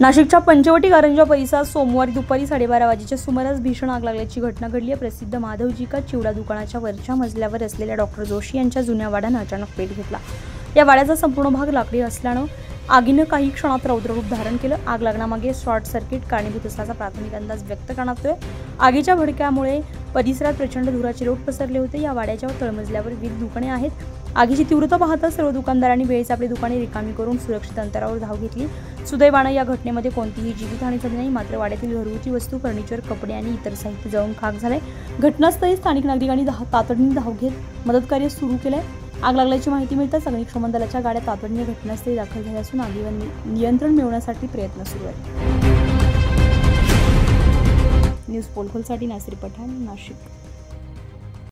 नाशिकच्या पंचवटी कारंजा परिसरात सोमवारी दुपारी 12:30 वाजेच्या सुमारास भीषण आग लागल्याची घटना घडली आहे। प्रसिद्ध माधवजी का चिवडा दुकानाच्या वरच्या मजल्यावर असलेल्या डॉक्टर जोशी यांच्या जुन्या वाड्यानं अचानक पेट घेतला। या वाड्याचा संपूर्ण भाग लाकडी असल्यानं आगीनं काही क्षणात रौद्ररूप धारण केलं। आग लागण्यामागे शॉर्ट सर्किट कारणीभूत असल्याचा प्राथमिक अंदाज व्यक्त करण्यात येतोय। आगीच्या भडक्यामुळे परिसरात प्रचंड धुराचे लोट पसरले होते। या वाड्याच्या तळमजल्यावर विविध दुकाने आहेत। आगीची तीव्रता पाहता सर्व दुकानदारांनी वेळेस आपली दुकाने रिकामी करून सुरक्षित अंतरावर धाव घेतली। सुदैवानं या घटनेमध्ये कोणतीही जीवितहानी झाली नाही, मात्र वाड्यातील घरगुती वस्तू, फर्निचर, कपडे आणि इतर साहित्य जळून खाक झाले। घटनास्थळी स्थानिक नागरिकांनी तातडीने धाव घेत मदतकार्य सुरू केले। आग लागल्याची माहिती मिळताच अग्निशमन दलाच्या गाड्या तातडीने घटनास्थळी दाखल झाल्या असून आगीवर नियंत्रण मिळवण्यासाठी प्रयत्न सुरू आहेत। न्यूज पोलखोलसाठी नासिर पठाण, नाशिक।